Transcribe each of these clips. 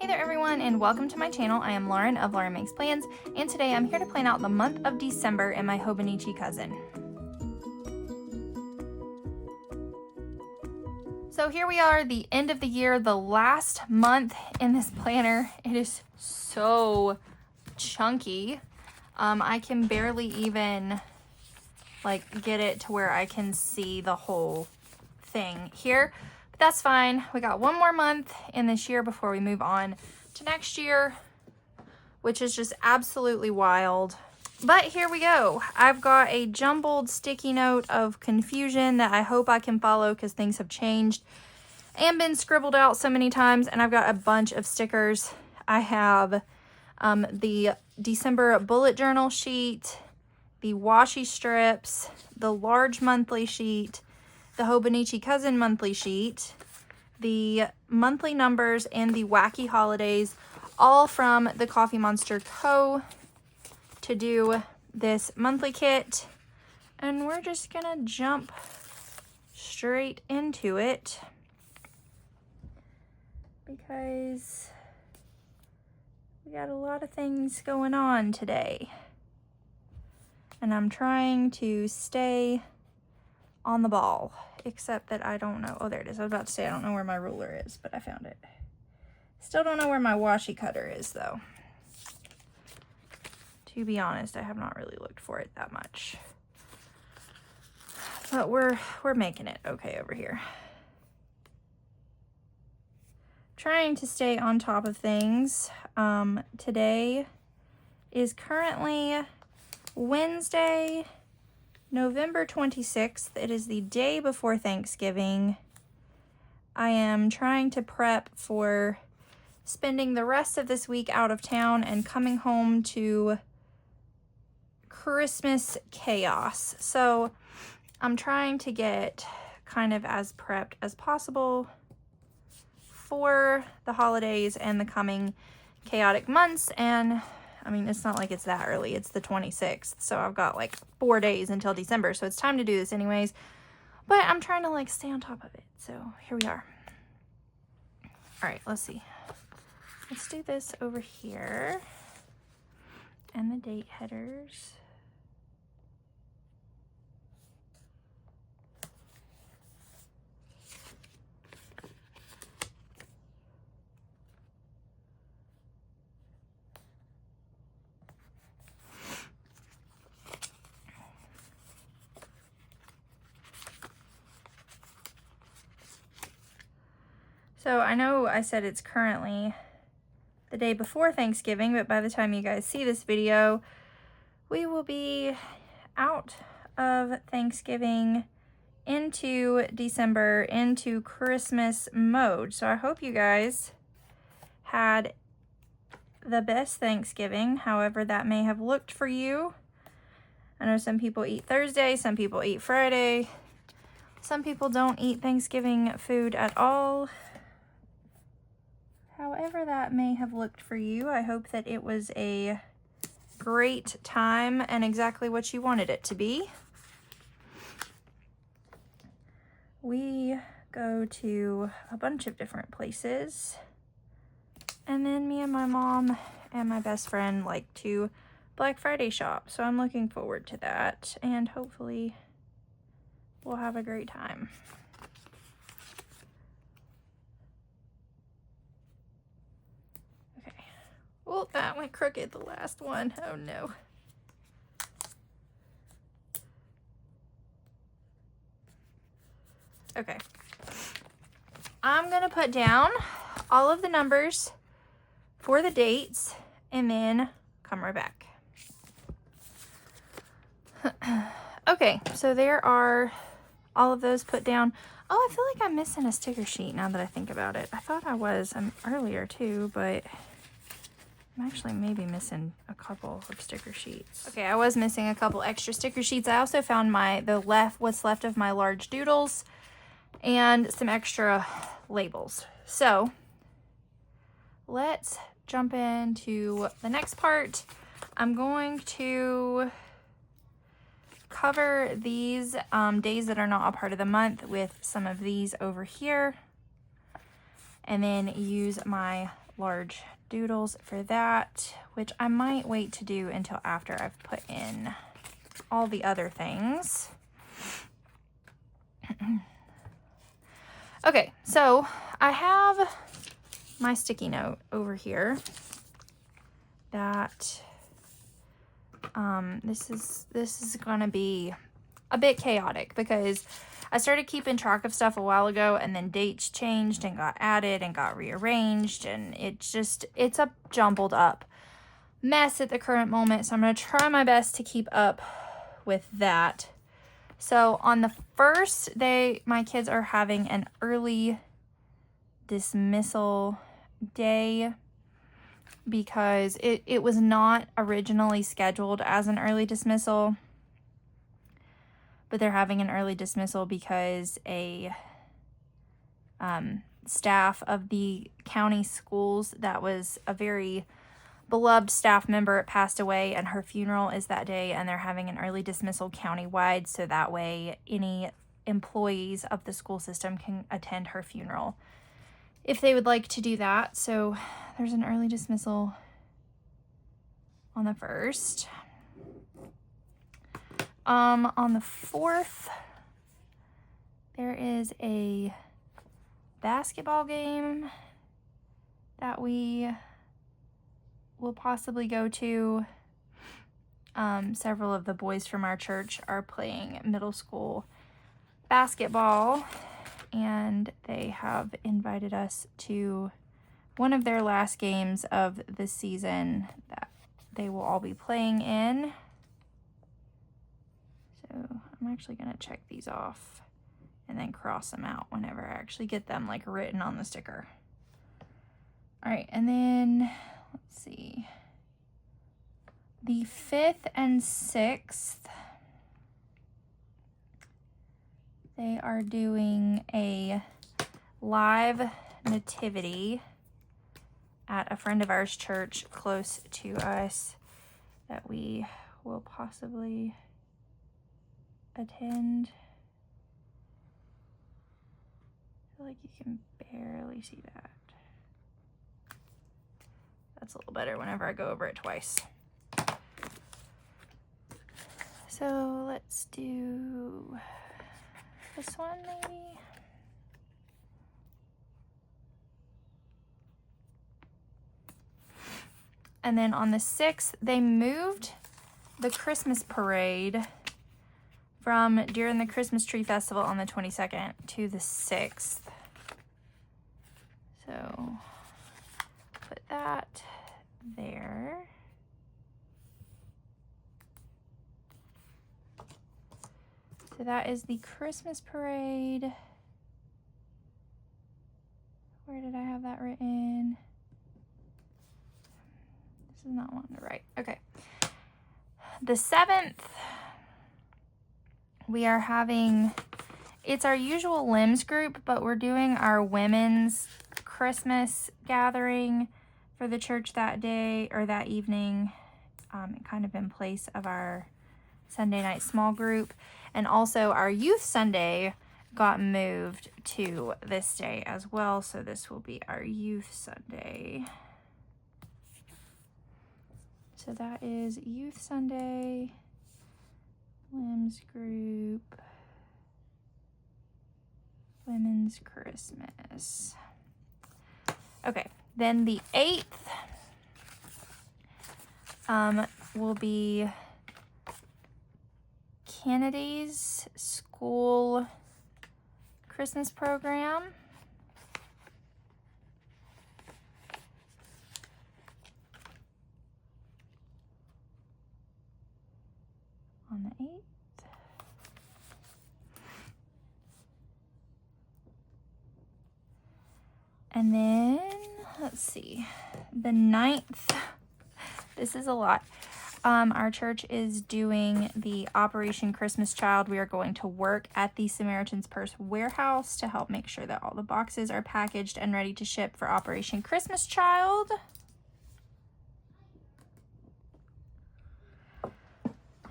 there everyone, and welcome to my channel. I am Lauren of Lauren Makes Plans, and today I'm here to plan out the month of December in my Hobonichi cousin. So here we are, the end of the year, the last month in this planner. It is so chunky. I can barely even like get it to where I can see the whole thing here. That's fine. We got one more month in this year before we move on to next year, which is just absolutely wild. But here we go. I've got a jumbled sticky note of confusion that I hope I can follow because things have changed and been scribbled out so many times. And I've got a bunch of stickers. I have the December bullet journal sheet, the washi strips, the large monthly sheet, the Hobonichi Cousin monthly sheet, the monthly numbers, and the wacky holidays, all from the Coffee Monster Co. to do this monthly kit. And we're just gonna jump straight into it because we got a lot of things going on today. And I'm trying to stay on the ball, except that I don't know. Oh, there it is. I was about to say I don't know where my ruler is, but I found it. Still don't know where my washi cutter is, though. To be honest, I have not really looked for it that much. But we're making it okay over here. Trying to stay on top of things. Today is currently Wednesday, November 26th. It is the day before Thanksgiving. I am trying to prep for spending the rest of this week out of town and coming home to Christmas chaos. So I'm trying to get kind of as prepped as possible for the holidays and the coming chaotic months. And I mean, it's not like it's that early. It's the 26th. So I've got like 4 days until December. So it's time to do this anyways. But I'm trying to like stay on top of it. So here we are. All right, let's see. Let's do this over here. And the date headers. So I know I said it's currently the day before Thanksgiving, but by the time you guys see this video, we will be out of Thanksgiving into December, into Christmas mode. So I hope you guys had the best Thanksgiving, however that may have looked for you. I know some people eat Thursday, some people eat Friday, some people don't eat Thanksgiving food at all. However that may have looked for you, I hope that it was a great time and exactly what you wanted it to be. We go to a bunch of different places. And then me and my mom and my best friend like to Black Friday shop. So I'm looking forward to that. And hopefully we'll have a great time. Well, that went crooked, the last one. Oh no. Okay. I'm gonna put down all of the numbers for the dates and then come right back. Okay, so there are all of those put down. Oh, I feel like I'm missing a sticker sheet now that I think about it. I thought I was earlier too, but I'm actually maybe missing a couple of sticker sheets. Okay, I was missing a couple extra sticker sheets. I also found what's left of my large doodles and some extra labels. So let's jump into the next part. I'm going to cover these days that are not a part of the month with some of these over here, and then use my large doodles for that, which I might wait to do until after I've put in all the other things. Okay, so I have my sticky note over here that this is gonna be a bit chaotic because I started keeping track of stuff a while ago and then dates changed and got added and got rearranged, and it's a jumbled up mess at the current moment. So I'm going to try my best to keep up with that. So on the first day, my kids are having an early dismissal day because it was not originally scheduled as an early dismissal. But they're having an early dismissal because a staff of the county schools that was a very beloved staff member passed away, and her funeral is that day, and they're having an early dismissal countywide, so that way any employees of the school system can attend her funeral if they would like to do that. So there's an early dismissal on the 1st. On the 4th, there is a basketball game that we will possibly go to. Several of the boys from our church are playing middle school basketball, and they have invited us to one of their last games of the season that they will all be playing in. So I'm actually going to check these off and then cross them out whenever I actually get them like written on the sticker. All right, and then let's see. The 5th and 6th, they are doing a live nativity at a friend of ours' church close to us that we will possibly attend. I feel like you can barely see that. That's a little better whenever I go over it twice. So let's do this one maybe. And then on the 6th, they moved the Christmas parade from during the Christmas tree festival on the 22nd to the 6th. So put that there. So that is the Christmas parade. Where did I have that written? This is not one to write. Okay. The 7th, we are having, it's our usual limbs group, but we're doing our women's Christmas gathering for the church that day or that evening, kind of in place of our Sunday night small group. And also our youth Sunday got moved to this day as well. So this will be our youth Sunday. So that is youth Sunday, limbs group, women's Christmas. Okay, then the 8th will be Kennedy's school Christmas program. On the 8th. And then, let's see, the 9th, this is a lot. Our church is doing the Operation Christmas Child. We are going to work at the Samaritan's Purse warehouse to help make sure that all the boxes are packaged and ready to ship for Operation Christmas Child.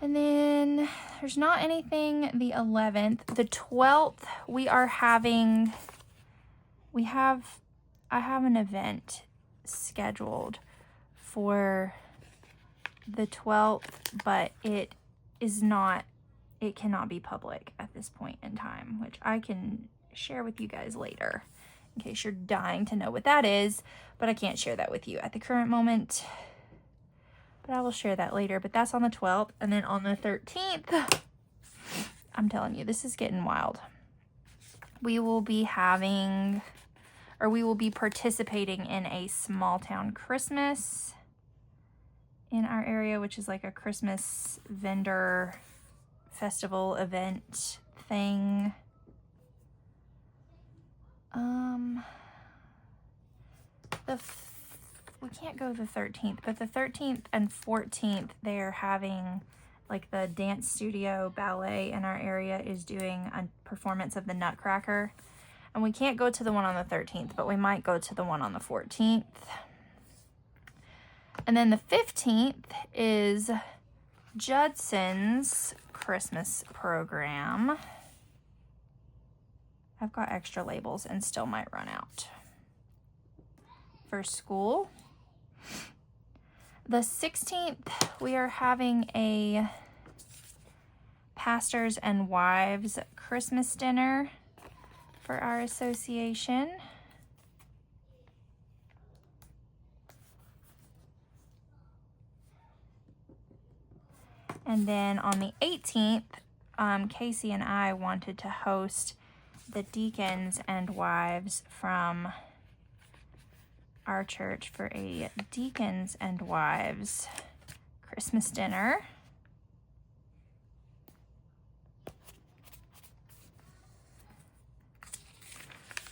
And then there's not anything the 11th. The 12th, I have an event scheduled for the 12th, but it cannot be public at this point in time, which I can share with you guys later in case you're dying to know what that is, but I can't share that with you at the current moment. But I will share that later. But that's on the 12th. And then on the 13th, I'm telling you, this is getting wild. We will be participating in a small town Christmas in our area, which is like a Christmas vendor festival event thing. We can't go the 13th, but the 13th and 14th, they're having like the dance studio ballet in our area is doing a performance of the Nutcracker. And we can't go to the one on the 13th, but we might go to the one on the 14th. And then the 15th is Judson's Christmas program. I've got extra labels and still might run out. For school. The 16th, we are having a pastors and wives Christmas dinner for our association. And then on the 18th, Casey and I wanted to host the deacons and wives from our church for a deacons and wives Christmas dinner.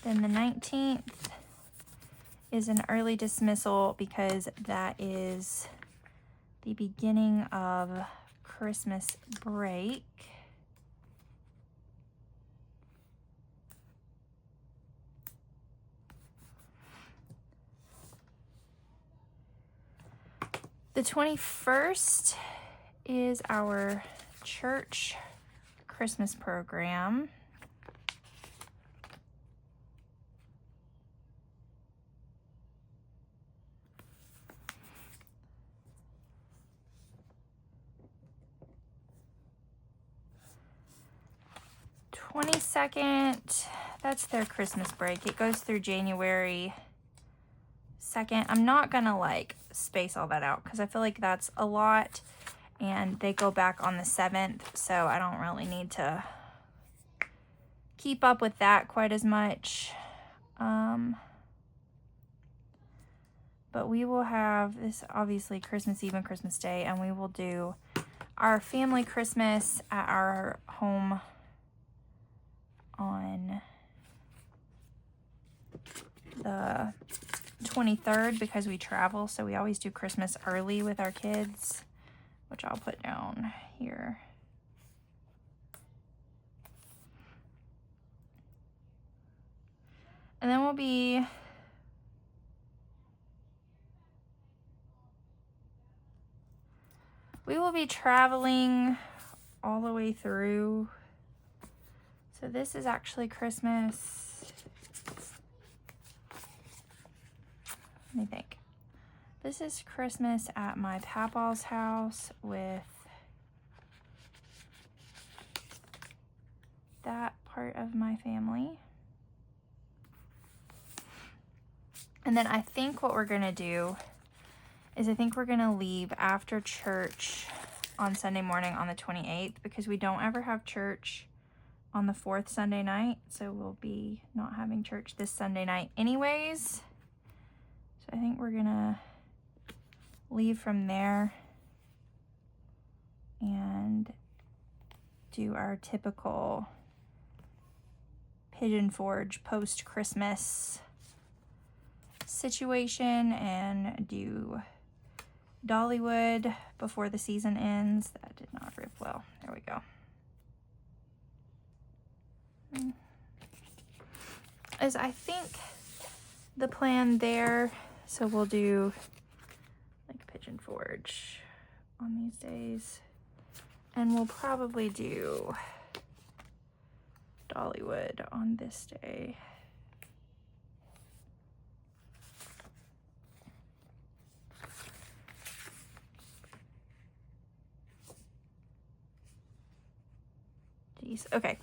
Then the 19th is an early dismissal because that is the beginning of Christmas break. The 21st is our church Christmas program. The 22nd, that's their Christmas break. It goes through January 2nd. I'm not gonna like space all that out because I feel like that's a lot, and they go back on the 7th, so I don't really need to keep up with that quite as much. But we will have this obviously Christmas Eve and Christmas Day, and we will do our family Christmas at our home on the 23rd because we travel, so we always do Christmas early with our kids, which I'll put down here. And then we will be traveling all the way through. So this is actually Christmas. Let me think. This is Christmas at my papaw's house with that part of my family. And then I think what we're gonna do is I think we're gonna leave after church on Sunday morning on the 28th because we don't ever have church on the 4th Sunday night. So we'll be not having church this Sunday night anyways. So I think we're gonna leave from there and do our typical Pigeon Forge post-Christmas situation and do Dollywood before the season ends. That did not rip well. There we go. Is I think the plan there. So we'll do like Pigeon Forge on these days. And we'll probably do Dollywood on this day. piece. Okay.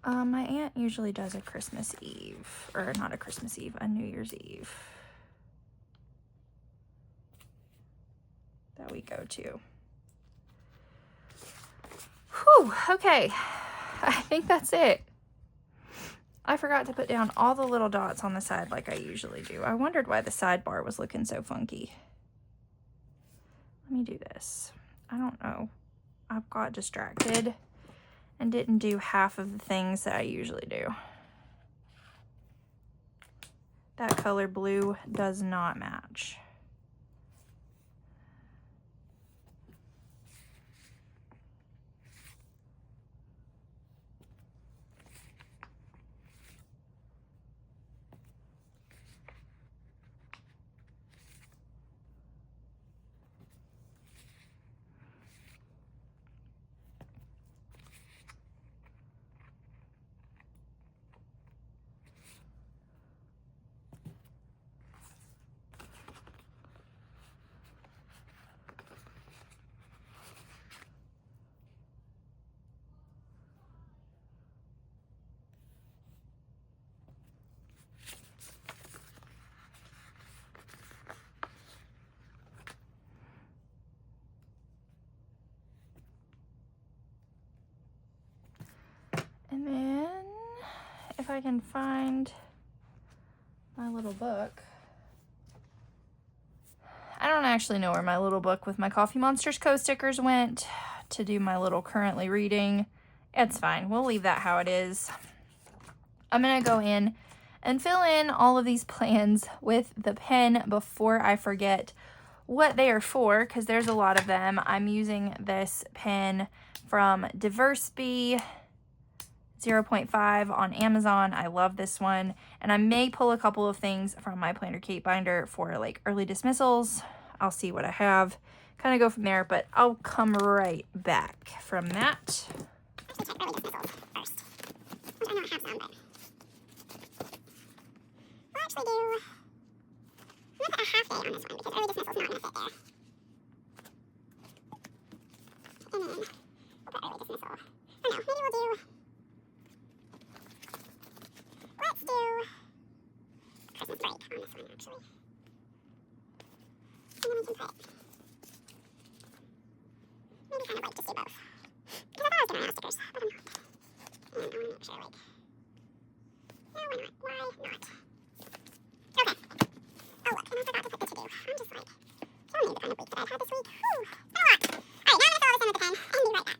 My aunt usually does a Christmas Eve, or not a Christmas Eve, a New Year's Eve that we go to. Whew, okay. I think that's it. I forgot to put down all the little dots on the side like I usually do. I wondered why the sidebar was looking so funky. Let me do this. I don't know. I got distracted and didn't do half of the things that I usually do. That color blue does not match. And then, if I can find my little book. I don't actually know where my little book with my Coffee Monsters co-stickers went to do my little currently reading. It's fine. We'll leave that how it is. I'm going to go in and fill in all of these plans with the pen before I forget what they are for, because there's a lot of them. I'm using this pen from Diversby 0.5 on Amazon. I love this one, and I may pull a couple of things from my Planner Kate binder for like early dismissals. I'll see what I have, kind of go from there, but I'll come right back from that. Early dismissals first. Which I know I have some, but we'll actually do, I'm gonna put a half day on this one because early dismissal's not gonna fit there. And then we'll put early dismissal. I don't know, maybe we'll do, let's do Christmas break on this one actually. And then we can put, maybe kind of like just do both. Because I thought I was gonna run out of stickers, but I'm not. And I want to make sure like, no, why not? Why not? Okay. Oh look, and I forgot to put the to-do. I'm just like, telling you the kind of week that I've had this week. Whew, been a lot. Alright, now I'm gonna fill all this in with the pen and be right back.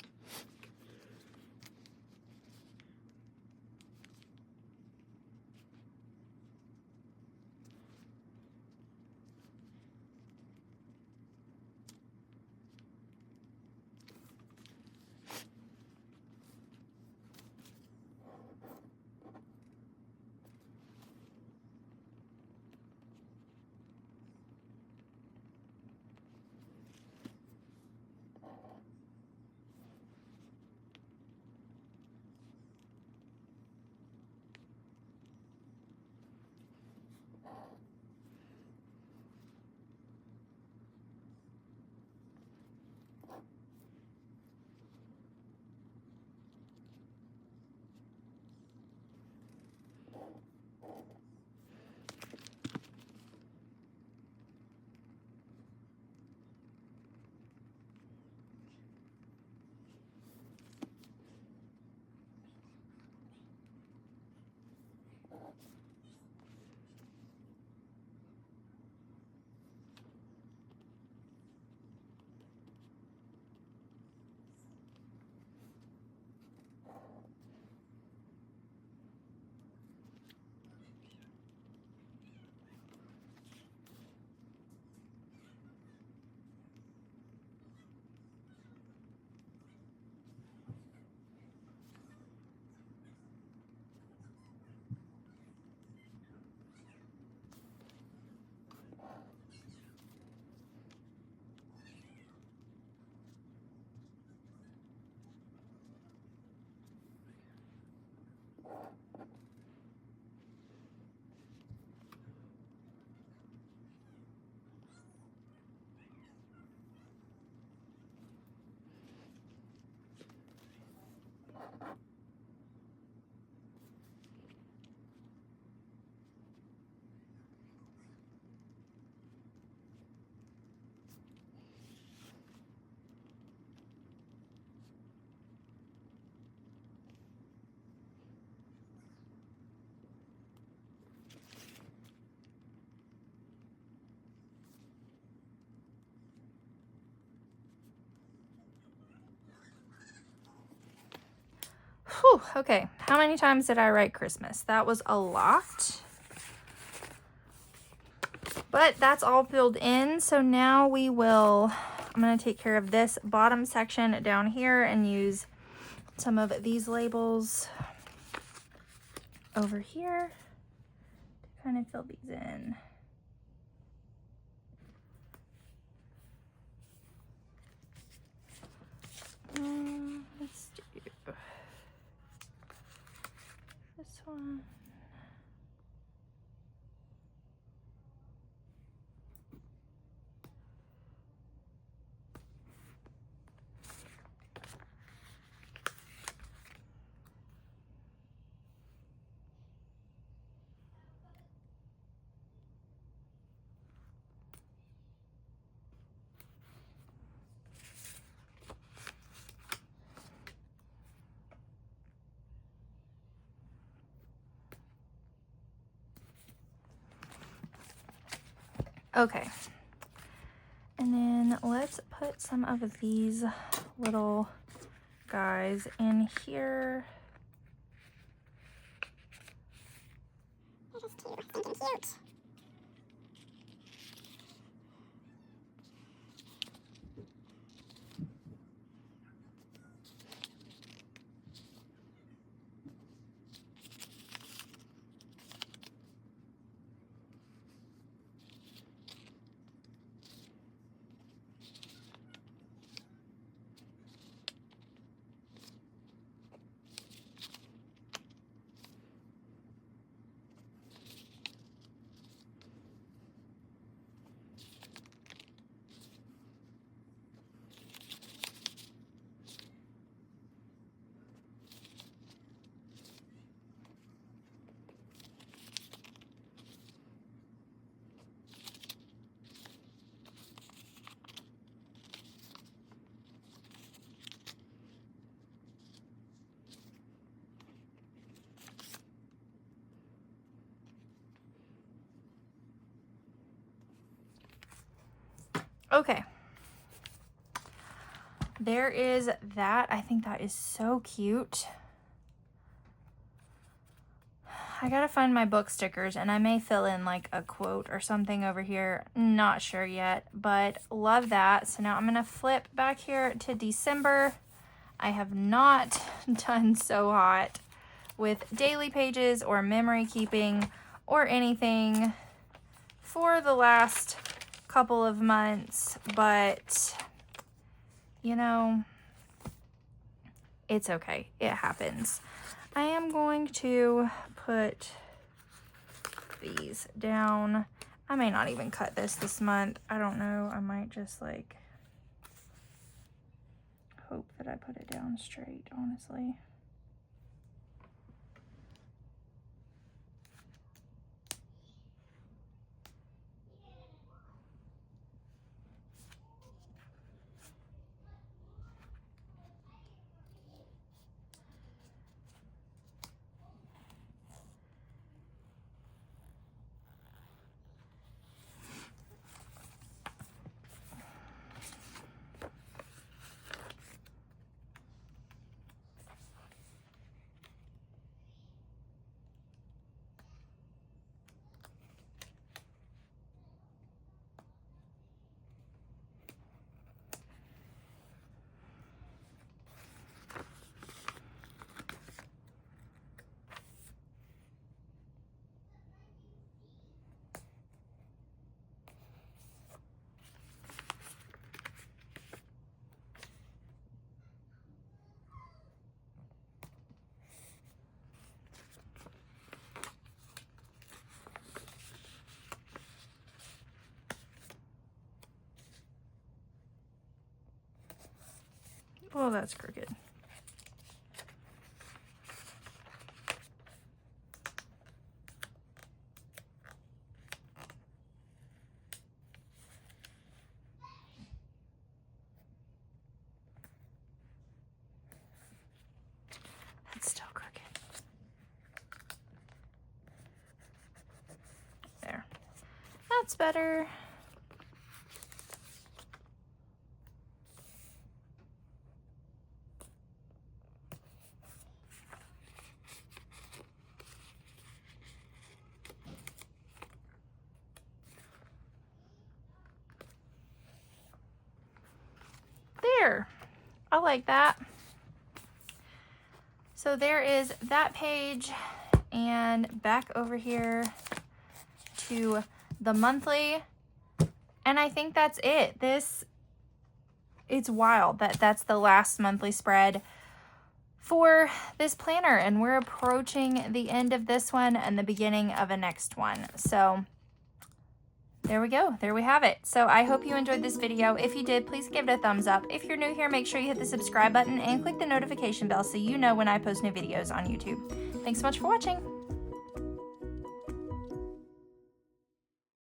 Whew, okay. How many times did I write Christmas? That was a lot. But that's all filled in. So now I'm going to take care of this bottom section down here and use some of these labels over here to kind of fill these in. Let's do this one. Okay. And then let's put some of these little guys in here. It is cute. Stinking cute. Okay. There is that. I think that is so cute. I gotta find my book stickers, and I may fill in like a quote or something over here. Not sure yet, but love that. So now I'm gonna flip back here to December. I have not done So Hot with daily pages or memory keeping or anything for the last couple of months, but you know, it's okay. It happens. I am going to put these down. I may not even cut this month. I don't know. I might just like hope that I put it down straight, honestly. Oh, that's crooked. That's still crooked. There. That's better. I like that. So there is that page, and back over here to the monthly. And I think that's it. It's wild that that's the last monthly spread for this planner, and we're approaching the end of this one and the beginning of a next one. So there we go. There we have it. So I hope you enjoyed this video. If you did, please give it a thumbs up. If you're new here, make sure you hit the subscribe button and click the notification bell so you know when I post new videos on YouTube. Thanks so much for watching.